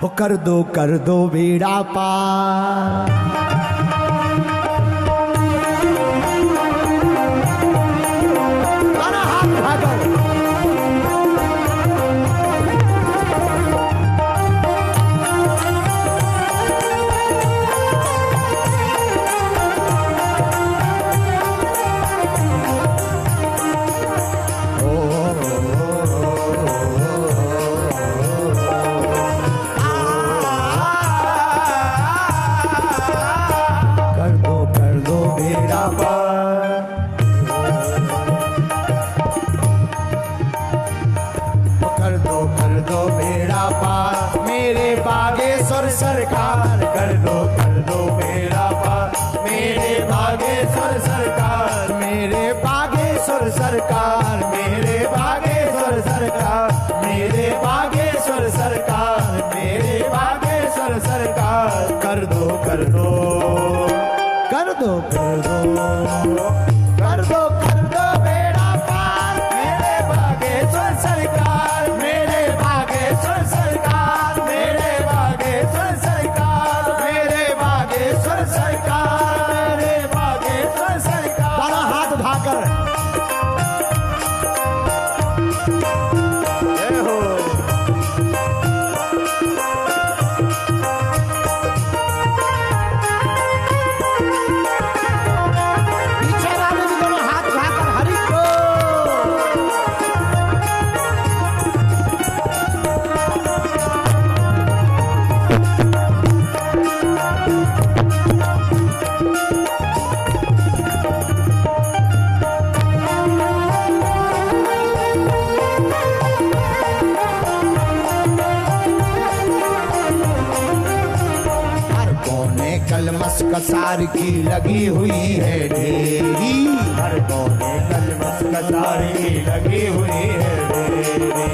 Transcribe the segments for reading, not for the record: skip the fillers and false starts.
हो कर दो बेड़ा पार। सरकार कर दो मेरा पार, मेरे बागेश्वर सरकार, मेरे बागेश्वर सरकार, मेरे बागेश्वर सरकार, मेरे बागेश्वर सरकार, मेरे बागेश्वर सरकार कर दो कर दो कर दो कर दो कर दो कर दो मेरा पार, मेरे बागेश्वर सरकार, मेरे बागेश्वर सरकार, मेरे बागेश्वर सरकार, मेरे बागेश्वर सरकार, मेरे बागेश्वर सरकार। दोनों हाथ उठाकर जय हो। पीछे वाले भी दोनों हाथ उठाकर हरि को। हर कोने कलमस कसार की लगी हुई है ढेरी, हर कोने कलमस कसार की लगी हुई है ढेरी,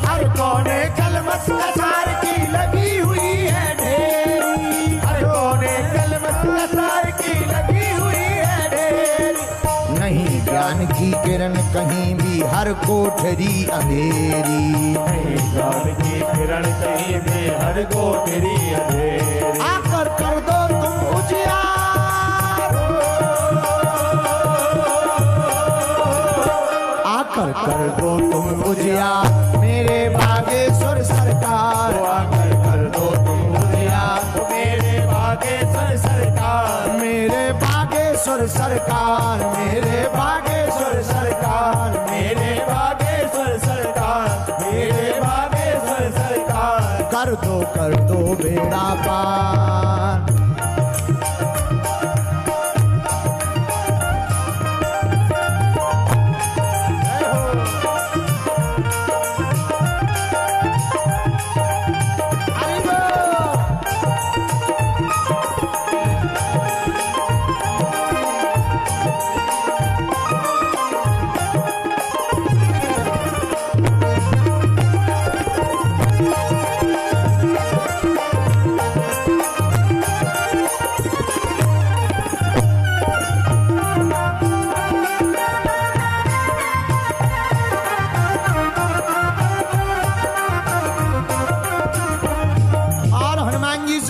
हर कोने कलमस कसार की लगी हुई है ढेरी, हर कोने कलमस कसार की लगी हुई है ढेरी। नहीं ज्ञान की किरण कहीं भी, हर कोठरी अंधेरी। नहीं ज्ञान की किरण कहीं भी, हर कोठरी अंधेरी। आकर कर दो तुम उजियार, आकर कर दो तुम उजियार, मेरे बागेश्वर सरकार। आकर कर दो तुम उजियार, मेरे बागेश्वर सरकार, मेरे बागेश्वर सरकार, मेरे बागेश्वर सरकार, मेरे बागेश्वर सरकार, मेरे बागेश्वर सरकार कर दो बेड़ा पार।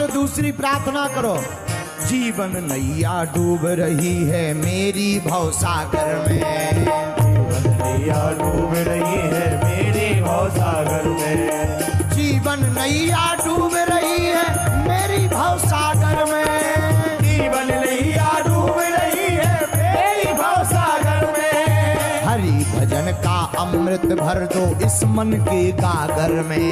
दूसरी प्रार्थना करो। जीवन नैया डूब रही है मेरी भवसागर में, जीवन नैया डूब रही है मेरी भवसागर में, जीवन नैया डूब रही है मेरी भवसागर में, जीवन नैया डूब रही है मेरी भवसागर में। हरि भजन का अमृत भर दो इस मन के गागर में,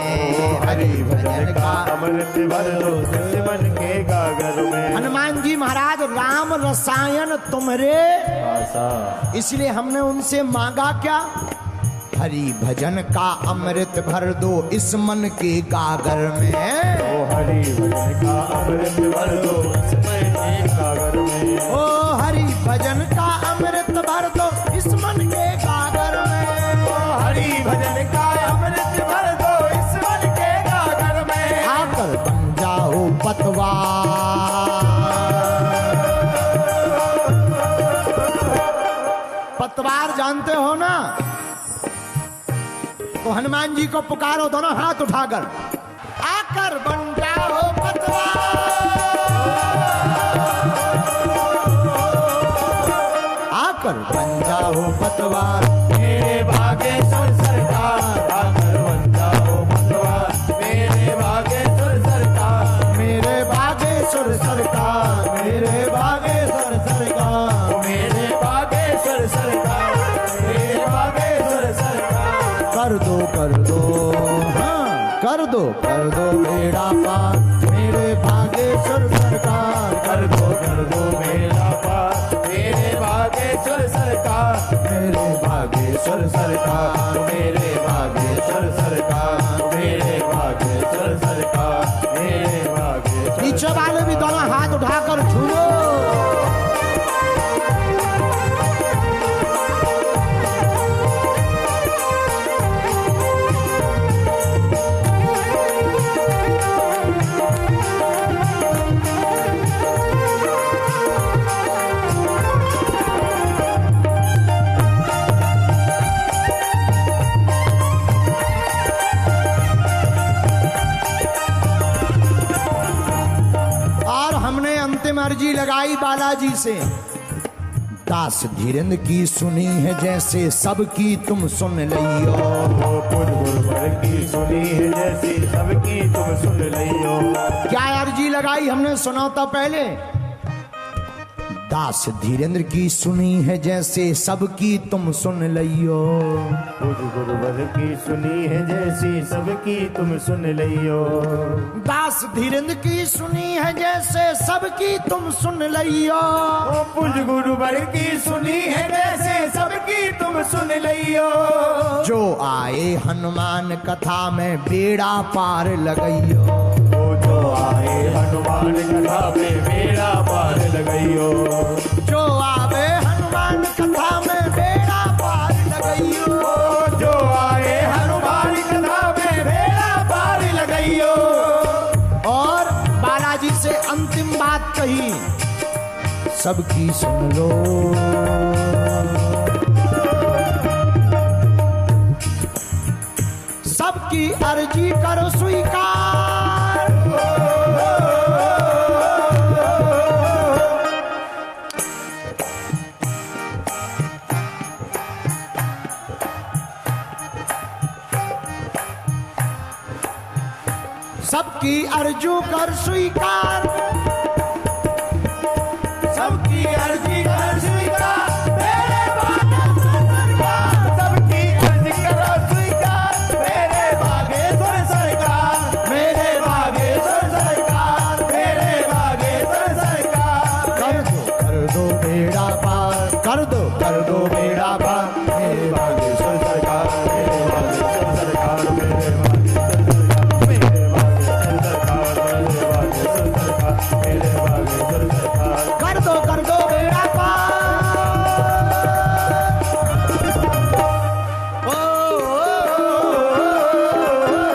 हरि भजन का अमृत भर दो इस मन के गागर में। हनुमान जी महाराज राम रसायन तुम्हारे आशा, इसलिए हमने उनसे मांगा क्या? हरि भजन का अमृत भर दो इस मन के गागर में। ओ हरि भजन का अमृत भर दो इस मन के गागर में। ओ हरि भजन का अमृत भर दो इस मन के गागर में। ओ हरि भजन का अमृत भर दो इस मन के गागर में। आकर बन जाओ पतवार, पतवार जानते हो ना? तो हनुमान जी को पुकारो दोनों हाथ उठाकर, आकर बन आकर बन जाओ पतवार। मेरे बागेश्वर सरकार आकर बन जाओ पतवार। मेरे बागेश्वर सरकार, मेरे बागेश्वर सरकार, मेरे बागेश्वर सरकार, मेरे बागेश्वर सरकार, मेरे बागेश्वर सरकार। कर दो हाँ कर दो बेड़ा पार मेरे बागेश्वर सरकार। कर दो मेरा पार मेरे बागेश्वर सरकार। मेरे बागेश्वर सरकार, मेरे बागेश्वर सरकार, मेरे बागेश्वर सरकार, मेरे बागेश्वर। नीचे वाले भी दोनों हाथ उठाकर झूलो। अंतिम अर्जी लगाई बालाजी से, दास धीरेन्द्र की सुनी है जैसे सबकी तुम सुन लियो। पुर गुरुवर की सुनी है जैसी सबकी तुम सुन लियो। क्या अर्जी लगाई हमने सुना था पहले, दास धीरेन्द्र की सुनी है जैसे सबकी तुम सुन लियो। पुर गुरुवर की सुनी है जैसी सबकी तुम सुन लियो। दास धीरेन्द्र की सुनी है जैसे सबकी तुम सुन लियो। पुर गुरुवर की सुनी है जैसे सबकी तुम सुन लियो। जो आए हनुमान कथा में बेड़ा पार लगइयो। जो आए हनुमान कथा में बेड़ा पार लगइयो। जो आवे हनुमान कथा में बेड़ा पार लगइयो। जो आए हनुमान कथा में बेड़ा पार लगइयो। और बालाजी से अंतिम बात कही, सबकी सुन लो। सबकी अर्जी करो स्वीकार। सबकी अर्जू कर स्वीकार। सबकी अर्जी कर स्वीकार। मेरे बागेश्वर सरकार। सबकी अर्जी करो स्वीकार। मेरे बागेश्वर सरकार। मेरे बागेश्वर सरकार। मेरे बागेश्वर सरकार। कर दो बेड़ा पार। कर दो बेड़ा पार मेरे बागेश्वर सरकार। मेरे बागेश्वर सरकार। मेरे कर दो बेड़ा पार। कर दो बेड़ा पार मेरे बागेश्वर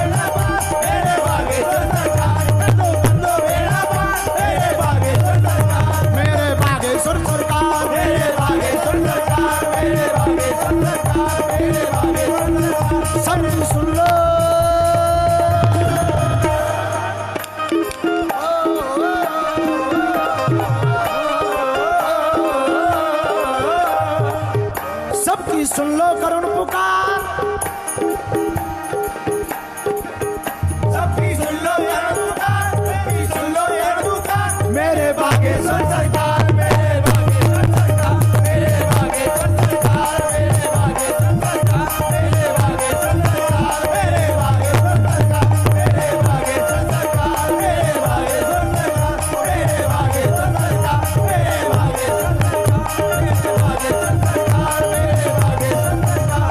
सरकार। मेरे बागेश्वर सरकार। कर दो बेड़ा पार मेरे बागेश्वर सरकार। मेरे बागेश्वर सरकार। मेरे बागेश्वर सरकार। मेरे बागेश्वर सरकार। मेरे बागेश्वर सरकार। सब सुन लो। सबकी सुन लो करुण पुकार। सबकी सुन लो यार पुकार। सबकी सुन लो यार पुकार। मेरे बागेश्वर सरकार। मेरे बागेश्वर सरकार। मेरे बागेश्वर सरकार। मेरे बागेश्वर सरकार। मेरे बागेश्वर सरकार। मेरे बागेश्वर सरकार। मेरे बागेश्वर सरकार। मेरे बागेश्वर सरकार। मेरे बागेश्वर सरकार। मेरे बागेश्वर सरकार। मेरे बागेश्वर सरकार। मेरे बागेश्वर सरकार।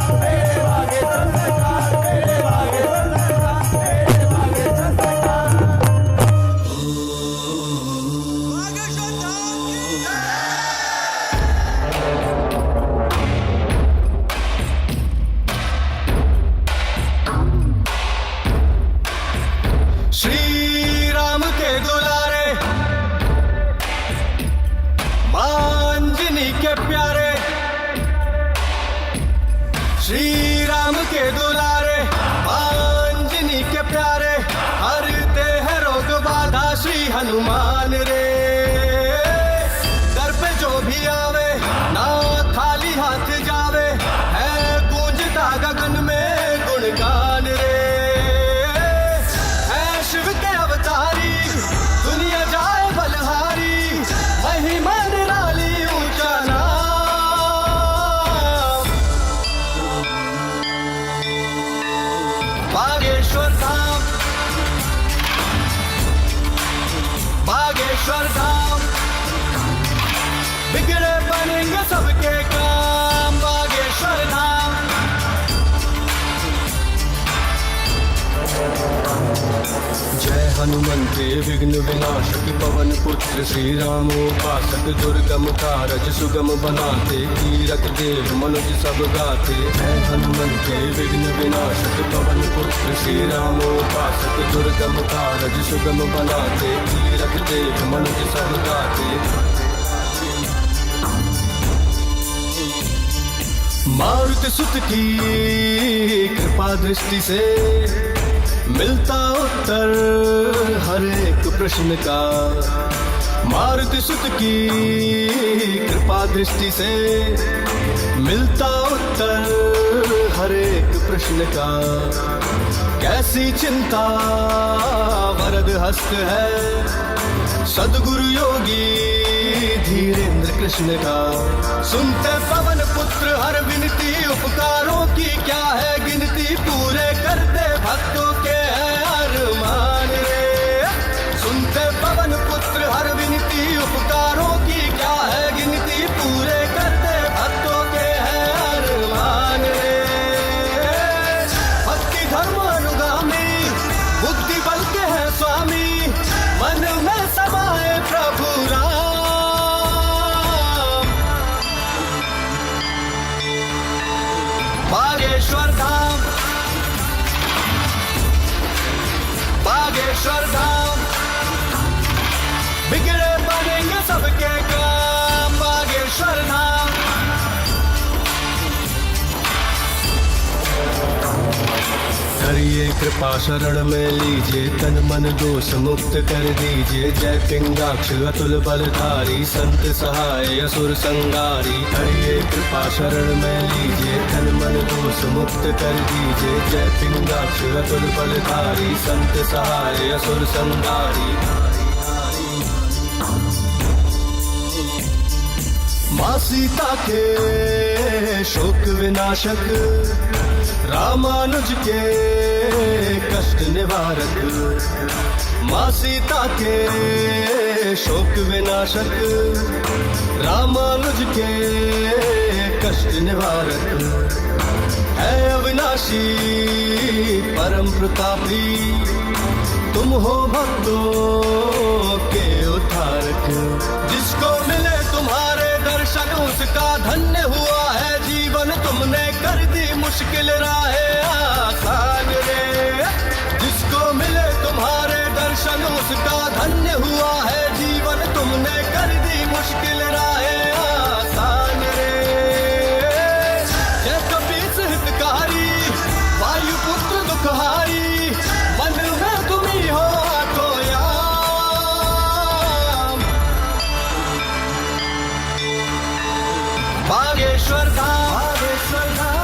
मेरे बागेश्वर सरकार। मेरे बागेश्वर सरकार। मेरे बागेश्वर सरकार। श्री राम के दुलारे, मांजनी के प्यारे। श्री राम के दुलारे, मांजनी जिन्हीं के प्यारे, हरते हैं रोग बाधा श्री हनुमान रे। दर पे जो भी आवे ना खाली हाथ जावे, है गूंजता गगन में गुणगान रे। है शिव के अवतारी, दुनिया जाए बलहारी, महिमा निराली ऊंचा नाम। बागेश्वर धाम, बागेश्वर धाम, बिगड़े बनेंगे सबके काम। बागेश्वर धाम, जय हनुमंते विघ्न विनाशक, पवन पुत्र श्री राम उपासक। दुर्गम कारज सुगम बनाते, कीरत देव मनुज सब गाते। जय हनुमंते विघ्न विनाशक, पवन पुत्र श्री राम उपासक। दुर्गम कारज सुगम बनाते, कीरत देव मनुज सब गाते। मारुति सुत की कृपा दृष्टि से मिलता उत्तर हर एक प्रश्न का। मारुति सुत की कृपा दृष्टि से मिलता उत्तर हर एक प्रश्न का। कैसी चिंता वरद हस्त है, सद्गुरु योगी धीरेन्द्र कृष्ण का। सुनते पवन पुत्र हर विनती, उपकारों की क्या है गिनती। पूरे करते भक्तों के हैं अरमान रे। सुनते पवन पुत्र हर विनती, उपकारों की क्या है गिनती। पूरे करते भक्तों के हैं अरमान रे। भक्ति धर्म अनुगामी, बुद्धि बल के हैं स्वामी, मन में समाए प्रभु राम। बागेश्वर धाम, बागेश्वर धाम, बिगड़े बनेंगे सबके काम। बागेश्वर धाम, करिए कृपा शरण में लीजिए, तन मन दोष मुक्त कर दीजिए। जय पिंगाक्ष अतुल बलधारी, संत सहाय असुर संगारी। करिए कृपा शरण में लीजिए, तन मन दोष मुक्त कर दीजिए। जय पिंगाक्ष अतुल बलधारी, संत सहाय असुर संगारी। माँ सीता के शोक विनाशक, रामानुज के कष्ट निवारक। माँ सीता के शोक विनाशक, रामानुज के कष्ट निवारक। है अविनाशी परम प्रतापी, तुम हो भक्तों के उद्धारक। जिसको मिले तुम्हारे दर्शन, उसका धन्य हुआ है जीवन। तुमने कर दी मुश्किल राहें आसान रे। जिसको मिले तुम्हारे दर्शन, उसका धन्य हुआ है जीवन। तुमने कर दी मुश्किल राहें आसान रे। जय कपीस हितकारी, वायुपुत्र दुखहारी, मन में तुम ही हो आठों याम। बागेश्वर धाम, बागेश्वर धाम,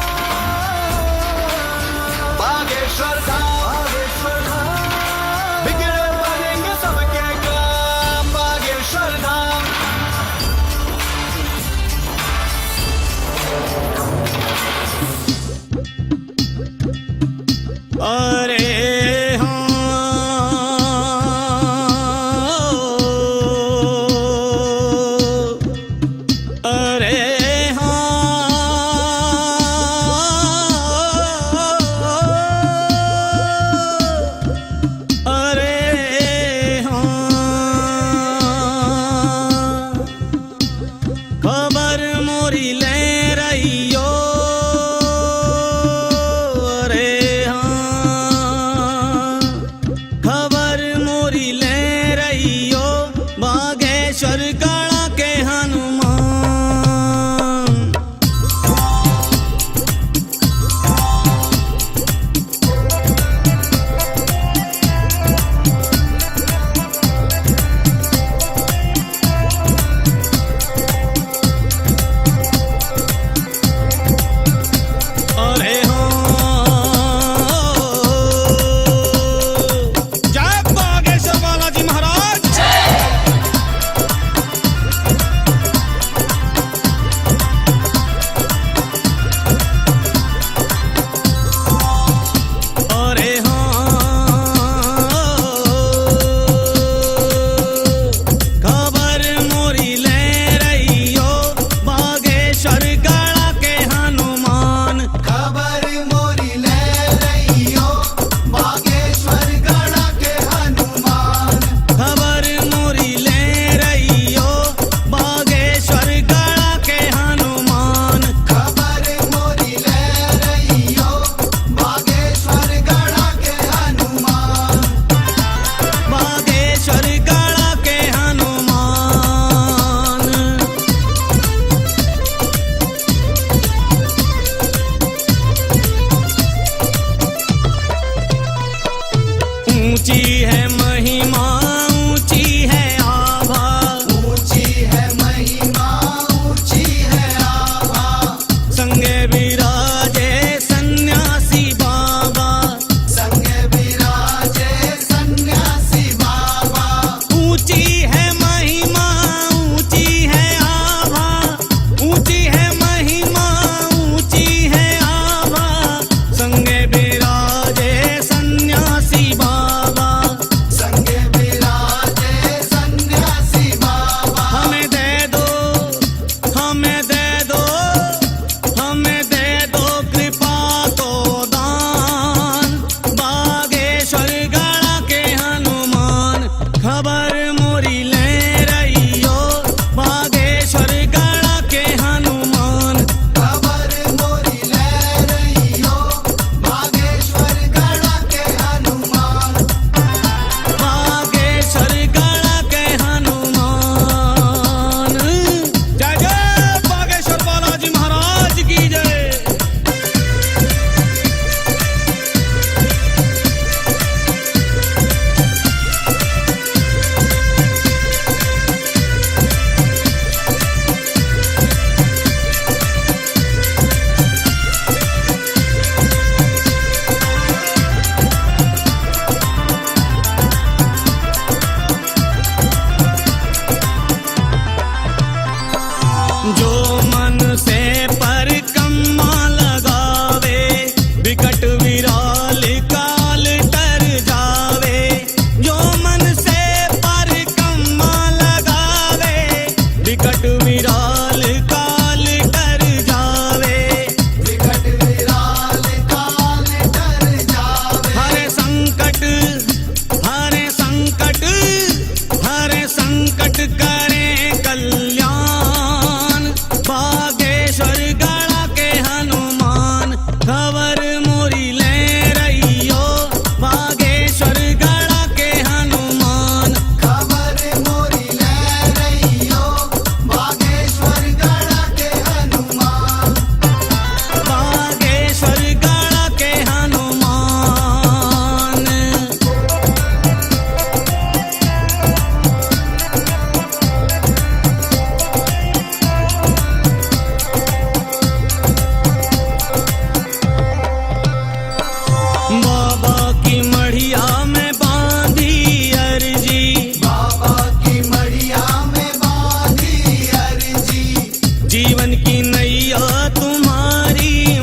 की नैया तुम्हारी